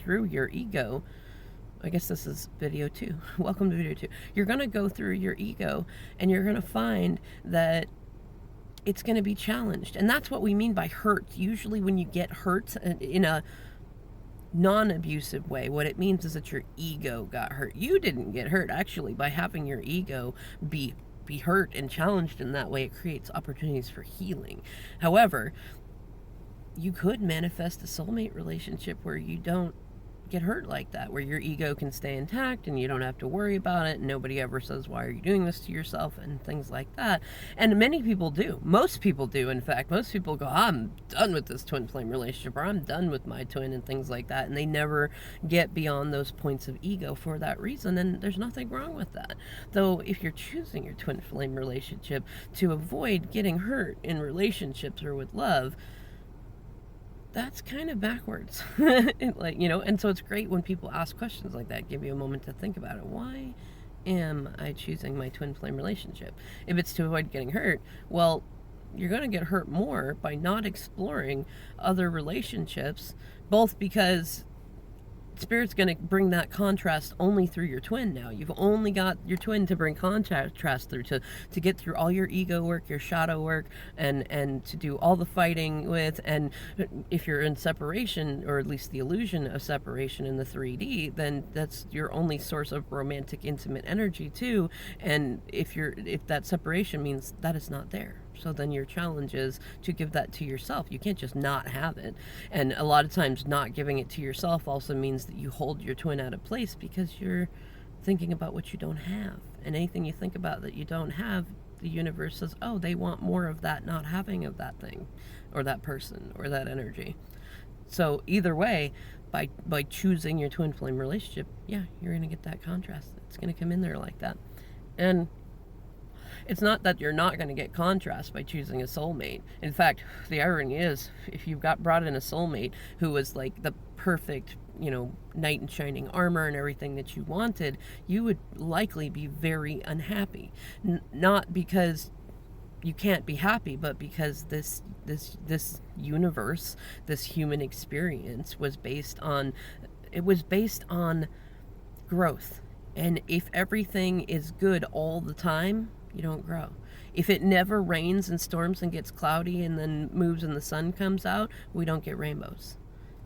through your ego. I guess this is video 2. Welcome to video 2. You're going to go through your ego, and you're going to find that it's going to be challenged. And that's what we mean by hurt. Usually when you get hurt in a non-abusive way, what it means is that your ego got hurt. You didn't get hurt, actually. By having your ego be hurt and challenged in that way, it creates opportunities for healing. However, you could manifest a soulmate relationship where you don't get hurt like that, where your ego can stay intact and you don't have to worry about it, and nobody ever says, why are you doing this to yourself, and things like that. And many people do. Most people do, in fact. Most people go, I'm done with this twin flame relationship, or I'm done with my twin, and things like that, and they never get beyond those points of ego for that reason, and there's nothing wrong with that. Though if you're choosing your twin flame relationship to avoid getting hurt in relationships or with love, that's kind of backwards. And so it's great when people ask questions like that, give you a moment to think about it. Why am I choosing my twin flame relationship? If it's to avoid getting hurt, well, you're going to get hurt more by not exploring other relationships, both because Spirit's going to bring that contrast only through your twin now. You've only got your twin to bring contrast through, to get through all your ego work, your shadow work, and to do all the fighting with. And if you're in separation, or at least the illusion of separation in the 3D, then that's your only source of romantic, intimate energy too. And if that separation means that is not there. So then your challenge is to give that to yourself. You can't just not have it. And a lot of times not giving it to yourself also means that you hold your twin out of place, because you're thinking about what you don't have. And anything you think about that you don't have, the universe says, oh, they want more of that not having of that thing, or that person, or that energy. So either way, by choosing your twin flame relationship, yeah, you're going to get that contrast. It's going to come in there like that. And it's not that you're not going to get contrast by choosing a soulmate. In fact, the irony is, if you got brought in a soulmate who was like the perfect, knight in shining armor and everything that you wanted, you would likely be very unhappy. Not because you can't be happy, but because this universe, this human experience was based on growth. And if everything is good all the time, you don't grow. If it never rains and storms and gets cloudy and then moves and the sun comes out, we don't get rainbows.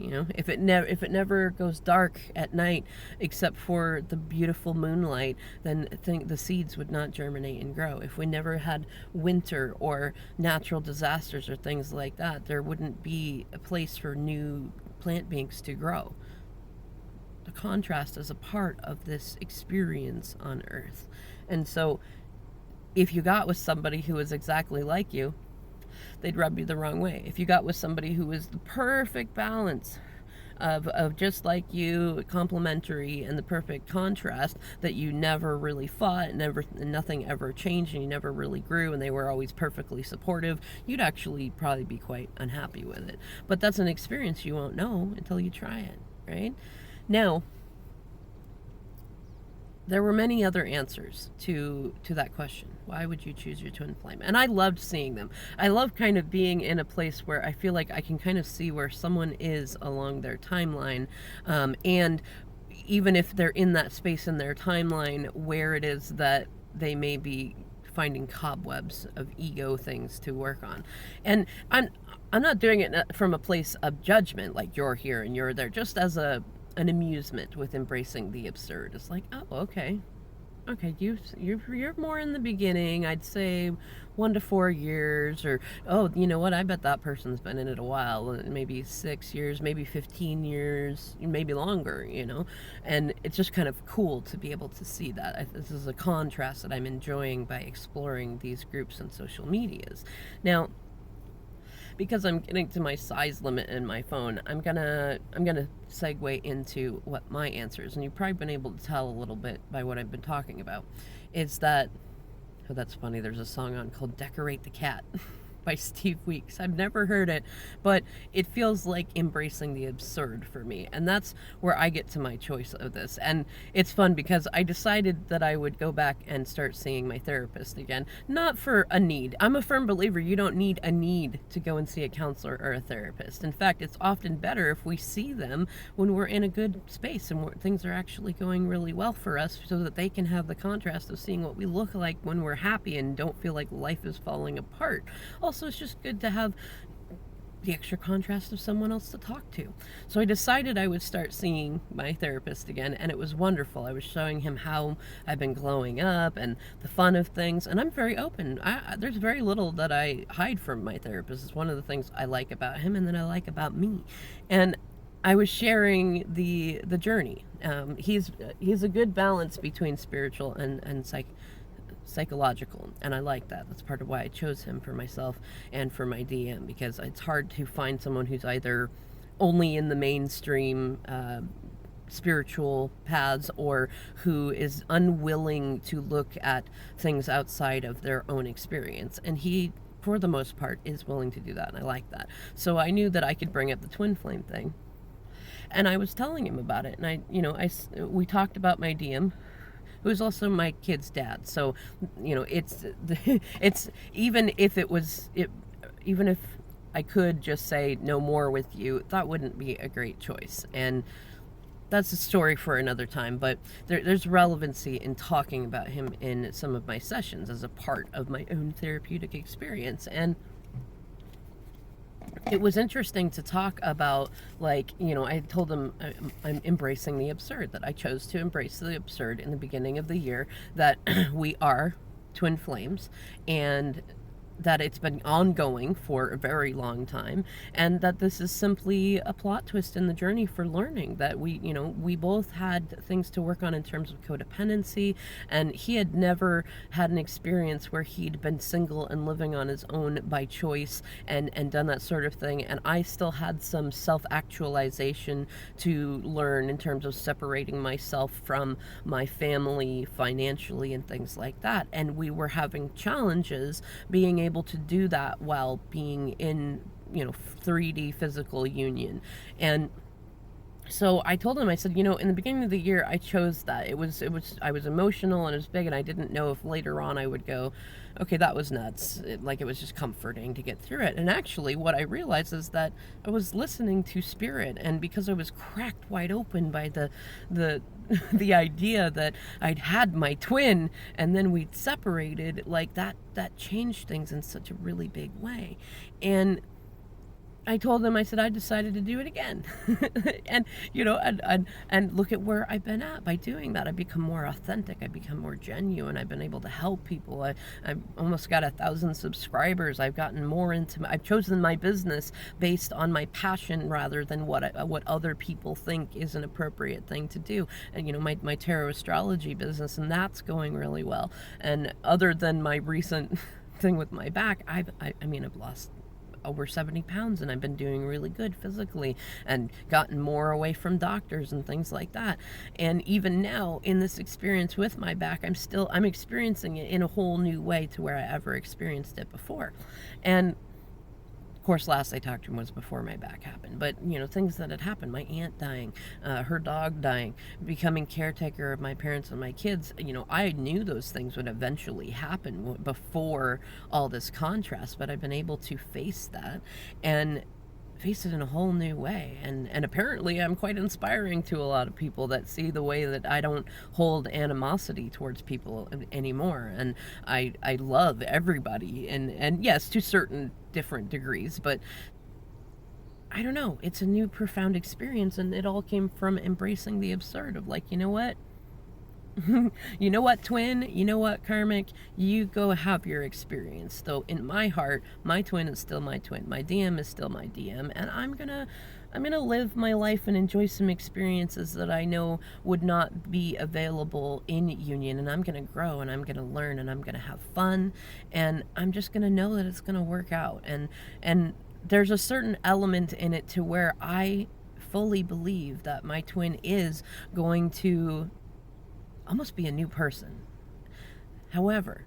If it never goes dark at night except for the beautiful moonlight, then the seeds would not germinate and grow. If we never had winter or natural disasters or things like that, there wouldn't be a place for new plant beings to grow. The contrast is a part of this experience on Earth. And so if you got with somebody who was exactly like you, they'd rub you the wrong way. If you got with somebody who was the perfect balance of just like you, complementary, and the perfect contrast, that you never really fought, and nothing ever changed, and you never really grew, and they were always perfectly supportive, you'd actually probably be quite unhappy with it. But that's an experience you won't know until you try it, right? Now, there were many other answers to that question. Why would you choose your twin flame? And I loved seeing them. I love kind of being in a place where I feel like I can kind of see where someone is along their timeline, and even if they're in that space in their timeline, where it is that they may be finding cobwebs of ego things to work on. And I'm not doing it from a place of judgment, like you're here and you're there, just as an amusement with embracing the absurd. It's like, oh, okay, you're more in the beginning, I'd say 1 to 4 years, or, oh, you know what, I bet that person's been in it a while, maybe 6 years, maybe 15 years, maybe longer, and it's just kind of cool to be able to see that. This is a contrast that I'm enjoying by exploring these groups and social medias. Now, because I'm getting to my size limit in my phone, I'm gonna segue into what my answer is, and you've probably been able to tell a little bit by what I've been talking about. It's that, oh, that's funny, there's a song on called Decorate the Cat by Steve Weeks. I've never heard it, but it feels like embracing the absurd for me. And that's where I get to my choice of this. And it's fun because I decided that I would go back and start seeing my therapist again. Not for a need. I'm a firm believer you don't need a need to go and see a counselor or a therapist. In fact, it's often better if we see them when we're in a good space and things are actually going really well for us, so that they can have the contrast of seeing what we look like when we're happy and don't feel like life is falling apart. Also, it's just good to have the extra contrast of someone else to talk to. So I decided I would start seeing my therapist again, and it was wonderful. I was showing him how I've been glowing up and the fun of things, and I'm very open. There's very little that I hide from my therapist. It's one of the things I like about him and that I like about me. And I was sharing the journey. He's a good balance between spiritual and psychological, and I like that. That's part of why I chose him for myself and for my DM, because it's hard to find someone who's either only in the mainstream spiritual paths or who is unwilling to look at things outside of their own experience. And he, for the most part, is willing to do that, and I like that. So I knew that I could bring up the twin flame thing, and I was telling him about it, and we talked about my DM, who's also my kid's dad. So, it's even if even if I could just say no more with you, that wouldn't be a great choice. And that's a story for another time, but there's relevancy in talking about him in some of my sessions as a part of my own therapeutic experience. And it was interesting to talk about, I told them I'm embracing the absurd, that I chose to embrace the absurd in the beginning of the year, that we are twin flames, and that it's been ongoing for a very long time, and that this is simply a plot twist in the journey for learning, that we both had things to work on in terms of codependency, and he had never had an experience where he'd been single and living on his own by choice and done that sort of thing, and I still had some self-actualization to learn in terms of separating myself from my family financially and things like that, and we were having challenges being able to do that while being in 3D physical union. And so I told him, I said, in the beginning of the year, I chose that. I was emotional and it was big, and I didn't know if later on I would go, okay, that was nuts. It was just comforting to get through it. And actually, what I realized is that I was listening to spirit, and because I was cracked wide open by the idea that I'd had my twin and then we'd separated, that changed things in such a really big way. And I told them, I said, I decided to do it again. and, and look at where I've been at by doing that. I've become more authentic. I've become more genuine. I've been able to help people. I've almost got 1,000 subscribers. I've gotten more I've chosen my business based on my passion rather than what other people think is an appropriate thing to do. And, my tarot astrology business, and that's going really well. And other than my recent thing with my back, I've lost over 70 pounds, and I've been doing really good physically and gotten more away from doctors and things like that. And even now in this experience with my back, I'm experiencing it in a whole new way to where I ever experienced it before. And of course, last I talked to him was before my back happened, but things that had happened, my aunt dying, her dog dying, becoming caretaker of my parents and my kids, I knew those things would eventually happen before all this contrast, but I've been able to face that and face it in a whole new way, and apparently I'm quite inspiring to a lot of people that see the way that I don't hold animosity towards people anymore, and I love everybody, and yes, to certain different degrees, but I don't know, it's a new profound experience, and it all came from embracing the absurd of you know what, you know what, twin? You know what, karmic? You go have your experience. Though in my heart, my twin is still my twin. My DM is still my DM, and I'm gonna live my life and enjoy some experiences that I know would not be available in union. And I'm gonna grow, and I'm gonna learn, and I'm gonna have fun, and I'm just gonna know that it's gonna work out. And there's a certain element in it to where I fully believe that my twin is going to almost be a new person. However,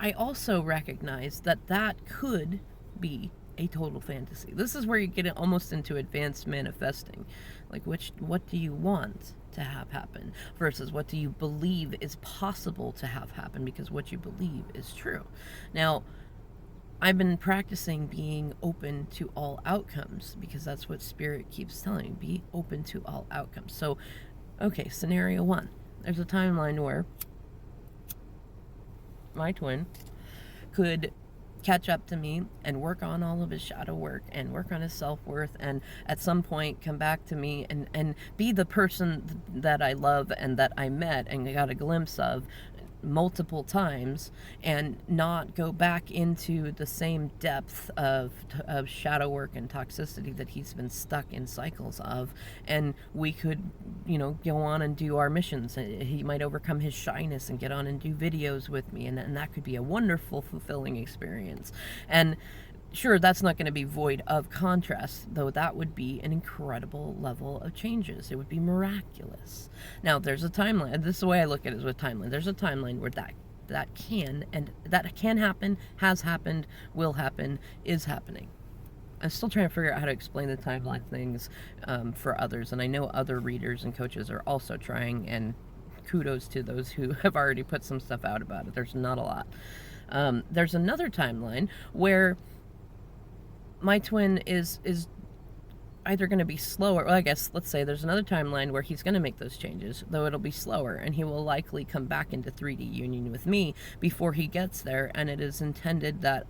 I also recognize that that could be a total fantasy. This is where you get almost into advanced manifesting. Like, what do you want to have happen versus what do you believe is possible to have happen, because what you believe is true. Now, I've been practicing being open to all outcomes, because that's what Spirit keeps telling me, be open to all outcomes. So, okay, scenario one. There's a timeline where my twin could catch up to me and work on all of his shadow work and work on his self-worth, and at some point come back to me and be the person that I love and that I met and got a glimpse of multiple times, and not go back into the same depth of shadow work and toxicity that he's been stuck in cycles of. And we could, go on and do our missions. He might overcome his shyness and get on and do videos with me, and that could be a wonderful, fulfilling experience. And sure, that's not going to be void of contrast, though that would be an incredible level of changes. It would be miraculous. Now, there's a timeline. This is the way I look at it, is with timeline. There's a timeline where that can happen, has happened, will happen, is happening. I'm still trying to figure out how to explain the timeline things for others, and I know other readers and coaches are also trying, and kudos to those who have already put some stuff out about it. There's not a lot. There's another timeline where my twin is either going to be slower. Well, I guess, let's say there's another timeline where he's going to make those changes, though it'll be slower, and he will likely come back into 3D union with me before he gets there, and it is intended that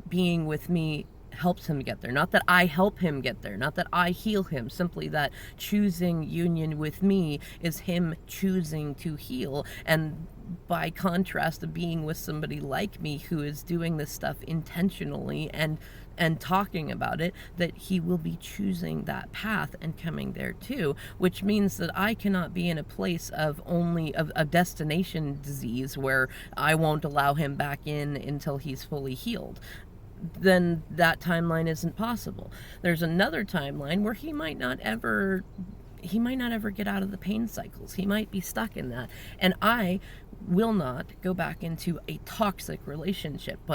being with me helps him get there. Not that I help him get there, not that I heal him, simply that choosing union with me is him choosing to heal. And by contrast of being with somebody like me who is doing this stuff intentionally and talking about it, that he will be choosing that path and coming there too, which means that I cannot be in a place of only a destination disease where I won't allow him back in until he's fully healed. Then that timeline isn't possible. There's another timeline where he might not ever get out of the pain cycles. He might be stuck in that. And I will not go back into a toxic relationship.